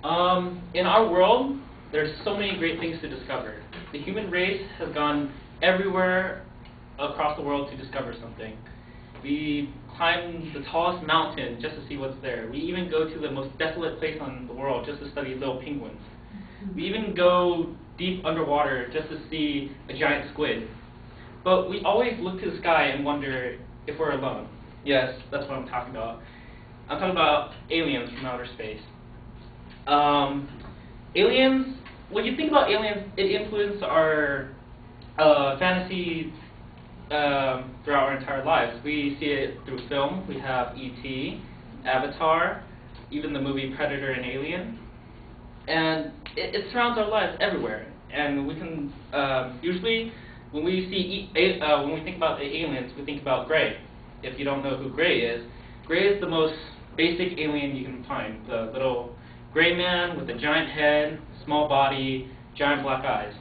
In our world, there's so many great things to discover. The human race has gone everywhere across the world to discover something. We climb the tallest mountain just to see what's there. We even go to the most desolate place on the world just to study little penguins. We even go deep underwater just to see a giant squid. But we always look to the sky and wonder if we're alone. Yes, that's what I'm talking about. I'm talking about aliens from outer space. Aliens, when you think about aliens, it influences our fantasy throughout our entire lives. We see it through film. We have E.T., Avatar, even the movie Predator and Alien. And it surrounds our lives everywhere. And we can, usually, when we think about the aliens, we think about Gray. If you don't know who Gray is the most basic alien you can find. The little gray man with a giant head, small body, giant black eyes.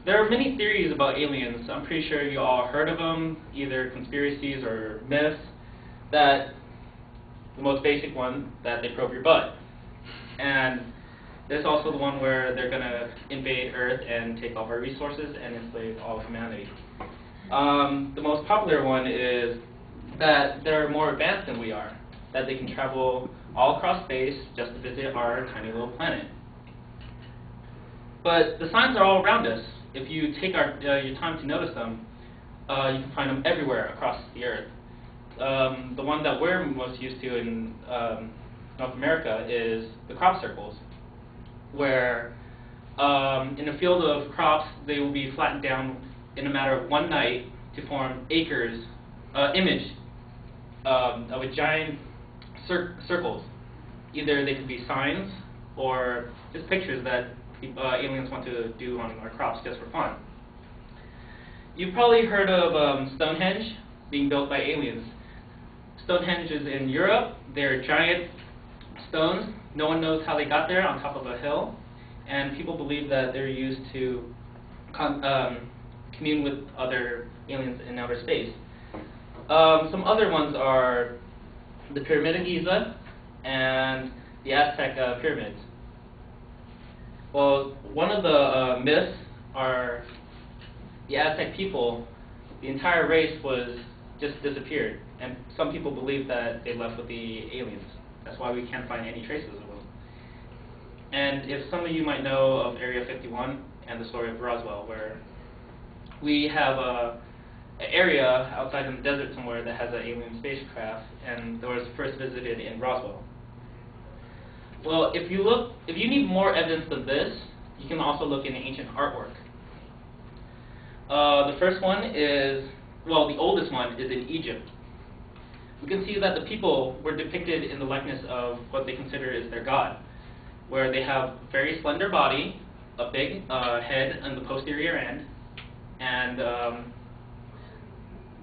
There are many theories about aliens. I'm pretty sure you all heard of them, either conspiracies or myths. That the most basic one, that they probe your butt. And there's also the one where they're going to invade Earth and take all of our resources and enslave all of humanity. The most popular one is that they're more advanced than we are, that they can travel all across space just to visit our tiny little planet. But the signs are all around us. If you take your time to notice them, you can find them everywhere across the Earth. The one that we're most used to in North America is the crop circles, where in a field of crops, they will be flattened down in a matter of one night to form acres, image of a giant circles. Either they could be signs or just pictures that aliens want to do on our crops just for fun. You've probably heard of Stonehenge being built by aliens. Stonehenge is in Europe. They're giant stones. No one knows how they got there on top of a hill. And people believe that they're used to commune with other aliens in outer space. Some other ones are the Pyramid of Giza and the Aztec pyramids. Well, one of the myths are the Aztec people, the entire race was just disappeared, and some people believe that they left with the aliens. That's why we can't find any traces of them. And if some of you might know of Area 51 and the story of Roswell, where we have an area outside in the desert somewhere that has an alien spacecraft, and it was first visited in Roswell. Well, if you need more evidence than this, you can also look in ancient artwork. The first one is, well, the oldest one is in Egypt. We can see that the people were depicted in the likeness of what they consider is their god, where they have a very slender body, a big head on the posterior end, and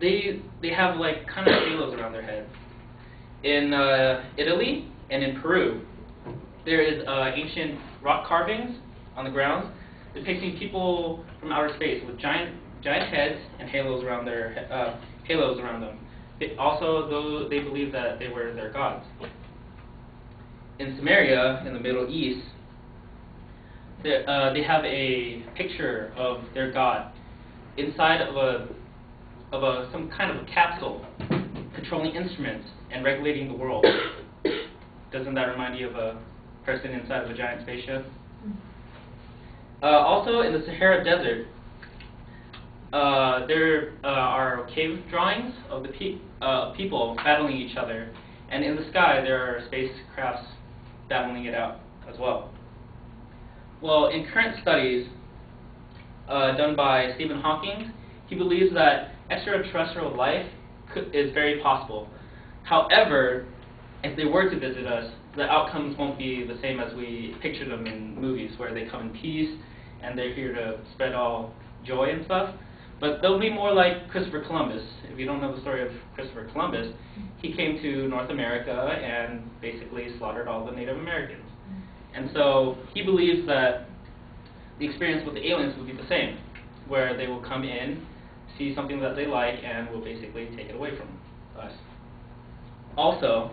they have like kind of halos around their head. In Italy and in Peru, there is ancient rock carvings on the ground depicting people from outer space with giant heads and halos around them. Also, they believe that they were their gods. In Samaria, in the Middle East, they have a picture of their god inside of some kind of a capsule, controlling instruments and regulating the world. Doesn't that remind you of a person inside of a giant spaceship? Also, in the Sahara Desert, there are cave drawings of the people battling each other, and in the sky there are spacecrafts battling it out as well. Well, in current studies done by Stephen Hawking, he believes that extraterrestrial life is very possible. However, if they were to visit us, the outcomes won't be the same as we picture them in movies, where they come in peace and they're here to spread all joy and stuff. But they'll be more like Christopher Columbus. If you don't know the story of Christopher Columbus, he came to North America and basically slaughtered all the Native Americans. And so he believes that the experience with the aliens will be the same, where they will come in, see something that they like, and will basically take it away from us. Also,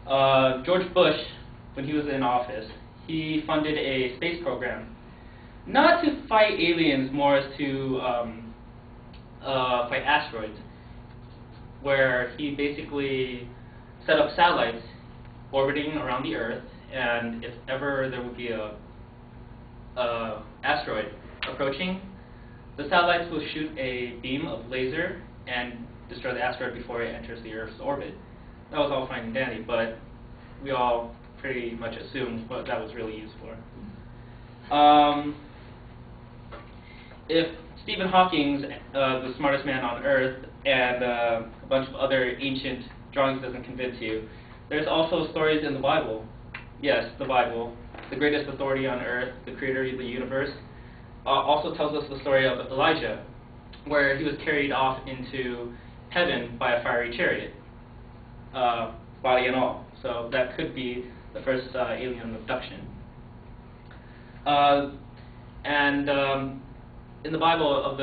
George Bush, when he was in office, he funded a space program, not to fight aliens, more as to fight asteroids, where he basically set up satellites orbiting around the Earth, and if ever there would be a asteroid approaching, the satellites will shoot a beam of laser and destroy the asteroid before it enters the Earth's orbit. That was all fine and dandy, but we all pretty much assumed what that was really used for. If Stephen Hawking's the smartest man on Earth and a bunch of other ancient drawings doesn't convince you, there's also stories in the Bible. Yes, the Bible, the greatest authority on Earth, the creator of the universe, also tells us the story of Elijah, where he was carried off into heaven by a fiery chariot, body and all. So that could be the first alien abduction. In the Bible,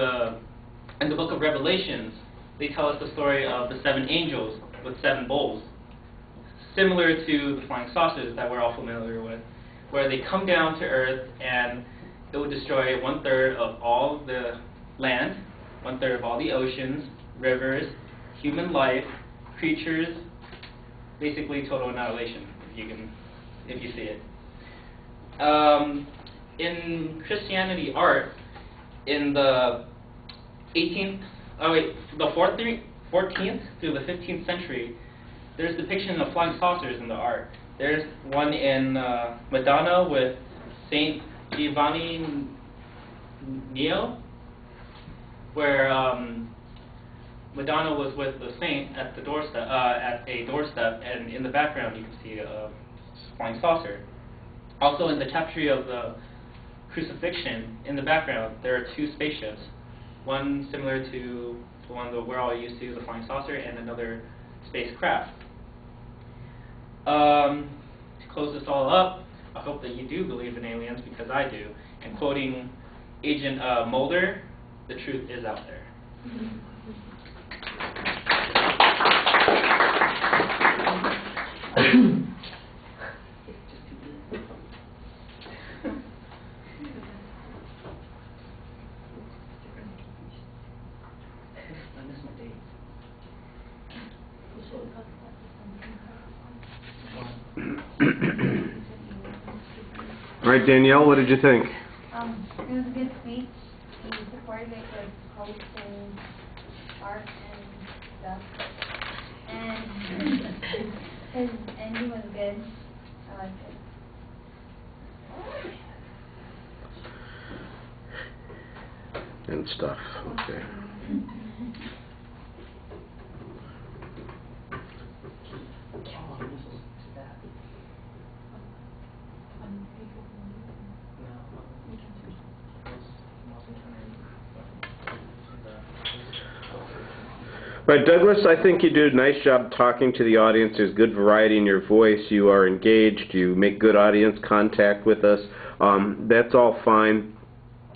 in the book of Revelations, they tell us the story of the 7 angels with 7 bowls, similar to the flying saucers that we're all familiar with, where they come down to Earth and it would destroy 1/3 of all the land, 1/3 of all the oceans, rivers, human life, creatures, basically total annihilation, if you see it. In Christianity art, in the 14th through the 15th century, there's depiction of flying saucers in the art. There's one in Madonna with Saint Giovanni Neo, where Madonna was with the saint at the doorstep, and in the background you can see a flying saucer. Also, in the tapestry of the crucifixion, in the background, there are 2 spaceships, one similar to the one that we're all used to, the flying saucer, and another spacecraft. To close this all up, I hope that you do believe in aliens, because I do. And quoting Agent Mulder, the truth is out there. All right, Danielle, what did you think? It was a good speech. He supported it with quotes and art and stuff. And his ending was good. I liked it. And stuff, okay. Right, Douglas, I think you do a nice job talking to the audience. There's good variety in your voice. You are engaged. You make good audience contact with us. That's all fine.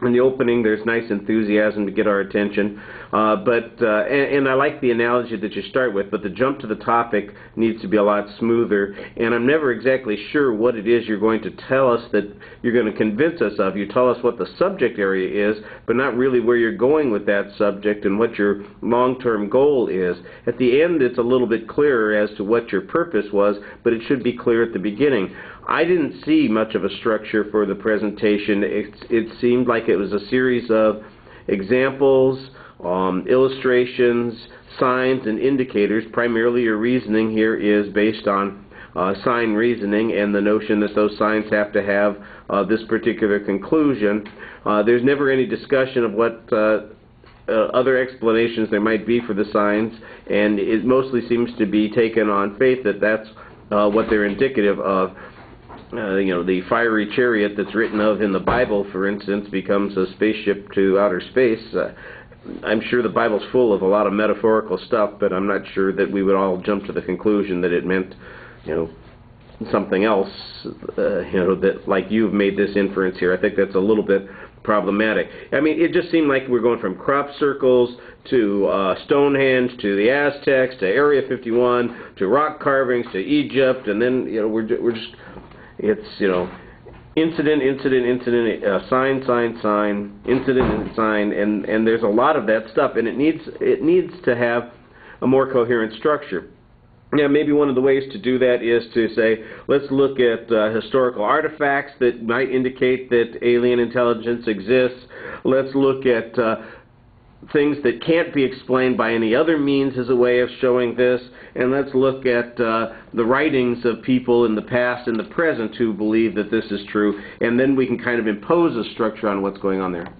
In the opening, there's nice enthusiasm to get our attention. And I like the analogy that you start with, but the jump to the topic needs to be a lot smoother. And I'm never exactly sure what it is you're going to tell us that you're going to convince us of. You tell us what the subject area is, but not really where you're going with that subject and what your long-term goal is. At the end, it's a little bit clearer as to what your purpose was, but it should be clear at the beginning. I didn't see much of a structure for the presentation. It seemed like it was a series of examples, illustrations, signs, and indicators. Primarily your reasoning here is based on sign reasoning and the notion that those signs have to have this particular conclusion. There's never any discussion of what other explanations there might be for the signs, and it mostly seems to be taken on faith that that's what they're indicative of. The fiery chariot that's written of in the Bible, for instance, becomes a spaceship to outer space. I'm sure the Bible's full of a lot of metaphorical stuff, but I'm not sure that we would all jump to the conclusion that it meant, something else, that like you've made this inference here. I think that's a little bit problematic. I mean, it just seemed like we're going from crop circles to Stonehenge to the Aztecs to Area 51 to rock carvings to Egypt, and then we're just it's incident, sign, incident, sign, and there's a lot of that stuff, and it needs to have a more coherent structure. Yeah, maybe one of the ways to do that is to say, let's look at historical artifacts that might indicate that alien intelligence exists. Let's look at things that can't be explained by any other means as a way of showing this. And let's look at the writings of people in the past and the present who believe that this is true. And then we can kind of impose a structure on what's going on there.